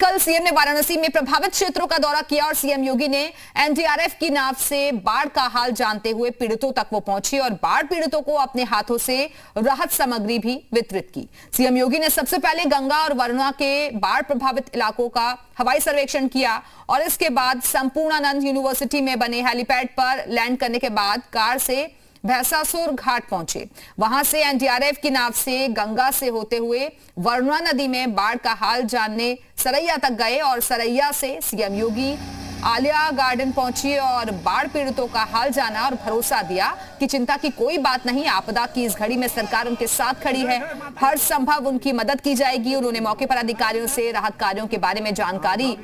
कल सीएम ने वाराणसी में प्रभावित क्षेत्रों का दौरा किया और सीएम योगी ने एनडीआरएफ की नाव से बाढ़ का हाल जानते हुए पीड़ितों तक वो पहुंचे और बाढ़ पीड़ितों को अपने हाथों से राहत सामग्री भी वितरित की। सीएम योगी ने सबसे पहले गंगा और वरुणा के बाढ़ प्रभावित इलाकों का हवाई सर्वेक्षण किया और इसके बाद संपूर्णानंद यूनिवर्सिटी में बने हेलीपैड पर लैंड करने के बाद कार से भैंसासुर घाट पहुंचे। वहां से एनडीआरएफ की नाव से गंगा से होते हुए वरुणा नदी में बाढ़ का हाल जानने सरैया तक गए और सरैया से सीएम योगी आलिया गार्डन पहुंचे और बाढ़ पीड़ितों का हाल जाना और भरोसा दिया कि चिंता की कोई बात नहीं, आपदा की इस घड़ी में सरकार उनके साथ खड़ी है, हर संभव उनकी मदद की जाएगी। उन्होंने मौके पर अधिकारियों से राहत कार्यों के बारे में जानकारी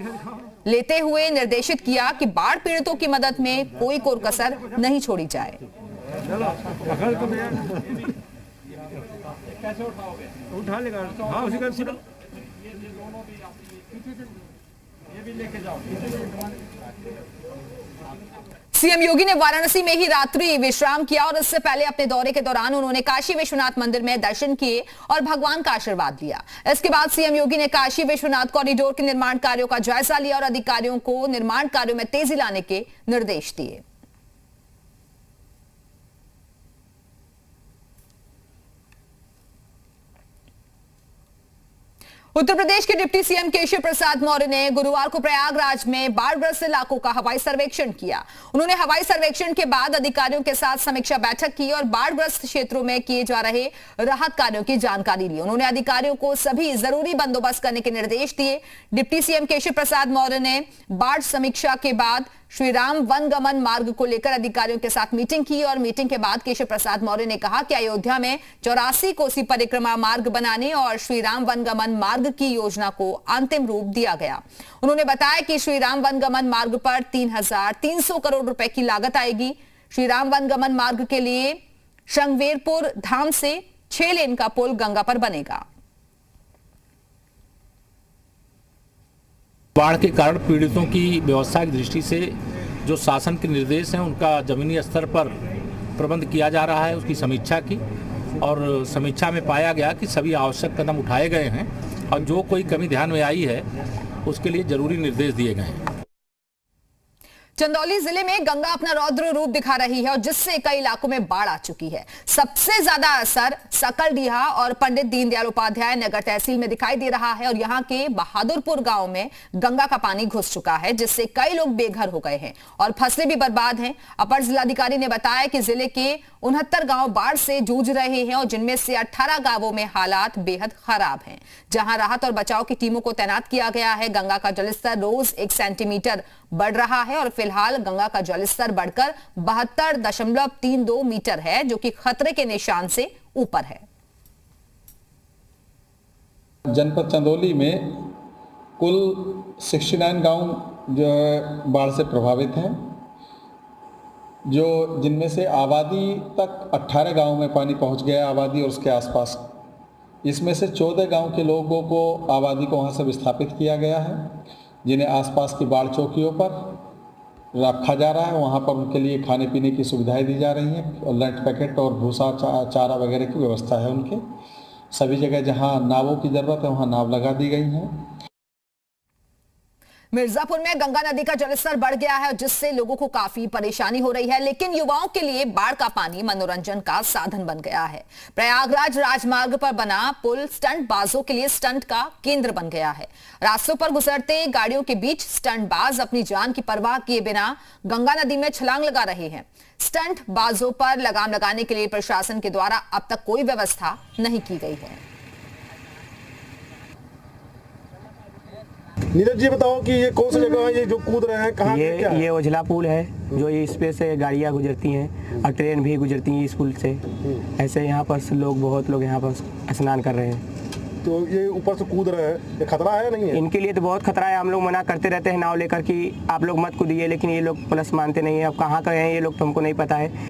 लेते हुए निर्देशित किया कि बाढ़ पीड़ितों की मदद में कोई कोर कसर नहीं छोड़ी जाए। कैसे उठाओगे? उठा लेगा। हाँ, उसी का सिर्फ ये भी लेके जाओ। सीएम योगी ने वाराणसी में ही रात्रि विश्राम किया और इससे पहले अपने दौरे के दौरान उन्होंने काशी विश्वनाथ मंदिर में दर्शन किए और भगवान का आशीर्वाद लिया। इसके बाद सीएम योगी ने काशी विश्वनाथ कॉरिडोर के निर्माण कार्यों का जायजा लिया और अधिकारियों को निर्माण कार्यों में तेजी लाने के निर्देश दिए। उत्तर प्रदेश के डिप्टी सीएम केशव प्रसाद मौर्य ने गुरुवार को प्रयागराज में बाढ़ग्रस्त इलाकों का हवाई सर्वेक्षण किया। उन्होंने हवाई सर्वेक्षण के बाद अधिकारियों के साथ समीक्षा बैठक की और बाढ़ग्रस्त क्षेत्रों में किए जा रहे राहत कार्यों की जानकारी ली। उन्होंने अधिकारियों को सभी जरूरी बंदोबस्त करने के निर्देश दिए। डिप्टी सीएम केशव प्रसाद मौर्य ने बाढ़ समीक्षा के बाद श्री राम वनगमन मार्ग को लेकर अधिकारियों के साथ मीटिंग की और मीटिंग के बाद केशव प्रसाद मौर्य ने कहा कि अयोध्या में 84 कोसी परिक्रमा मार्ग बनाने और श्री राम वनगमन मार्ग की योजना को अंतिम रूप दिया गया। उन्होंने बताया कि श्री राम वनगमन मार्ग पर 3,300 करोड़ रुपए की लागत आएगी। श्री राम वनगमन मार्ग के लिए शंखवेरपुर धाम से 6 लेन का पुल गंगा पर बनेगा। बाढ़ के कारण पीड़ितों की व्यवस्था की दृष्टि से जो शासन के निर्देश हैं उनका जमीनी स्तर पर प्रबंध किया जा रहा है, उसकी समीक्षा की और समीक्षा में पाया गया कि सभी आवश्यक कदम उठाए गए हैं और जो कोई कमी ध्यान में आई है उसके लिए जरूरी निर्देश दिए गए हैं। चंदौली जिले में गंगा अपना रौद्र रूप दिखा रही है और जिससे कई इलाकों में बाढ़ आ चुकी है। सबसे ज्यादा असर सकलडीहा और पंडित दीनदयाल उपाध्याय नगर तहसील में दिखाई दे रहा है और यहां के बहादुरपुर गांव में गंगा का पानी घुस चुका है, जिससे कई लोग बेघर हो गए हैं और फसलें भी बर्बाद हैं। अपर जिलाधिकारी ने बताया कि जिले के 69 गांव बाढ़ से जूझ रहे हैं और जिनमें से 18 गांवों में हालात बेहद खराब हैं, जहां राहत और बचाव की टीमों को तैनात किया गया है। गंगा का जलस्तर रोज 1 सेंटीमीटर बढ़ रहा है और फिलहाल गंगा का जलस्तर बढ़कर 72.32 मीटर है, जो कि खतरे के निशान से ऊपर है। जनपद चंदौली में कुल 69 गांव जो बाढ़ से प्रभावित हैं, जो जिनमें से आबादी तक 18 गांव में पानी पहुंच गया, आबादी और उसके आसपास। इसमें से 14 गांव के लोगों को आबादी को वहां से विस्थापित किया गया है, जिन्हें आसपास की बाढ़ चौकियों पर रखा जा रहा है। वहाँ पर उनके लिए खाने पीने की सुविधाएं दी जा रही हैं और लंच पैकेट और भूसा चारा वगैरह की व्यवस्था है उनके। सभी जगह जहाँ नावों की ज़रूरत है वहाँ नाव लगा दी गई हैं। मिर्जापुर में गंगा नदी का जलस्तर बढ़ गया है जिससे लोगों को काफी परेशानी हो रही है, लेकिन युवाओं के लिए बाढ़ का पानी मनोरंजन का साधन बन गया है। प्रयागराज राजमार्ग पर बना पुल स्टंट बाजों के लिए स्टंट का केंद्र बन गया है। रास्तों पर गुजरते गाड़ियों के बीच स्टंट बाज अपनी जान की परवाह किए बिना गंगा नदी में छलांग लगा रहे हैं। स्टंट बाजों पर लगाम लगाने के लिए प्रशासन के द्वारा अब तक कोई व्यवस्था नहीं की गई है। नीरज जी बताओ कि ये कौन सी जगह है, ये जो कूद रहे हैं कहाँ? ये ओझला पुल है जो इस पे से गाड़ियाँ गुजरती हैं और ट्रेन भी गुजरती हैं इस पुल से। ऐसे यहाँ पर बहुत लोग यहाँ पर स्नान कर रहे हैं। तो ये ऊपर से कूद रहे हैं, ये खतरा है नहीं है? इनके लिए तो बहुत खतरा है। हम लोग मना करते रहते हैं नाव लेकर कि आप लोग मत कूदिए, लेकिन ये लोग प्लस मानते नहीं है। अब कहाँ का हैं ये लोग तो हमको नहीं पता है।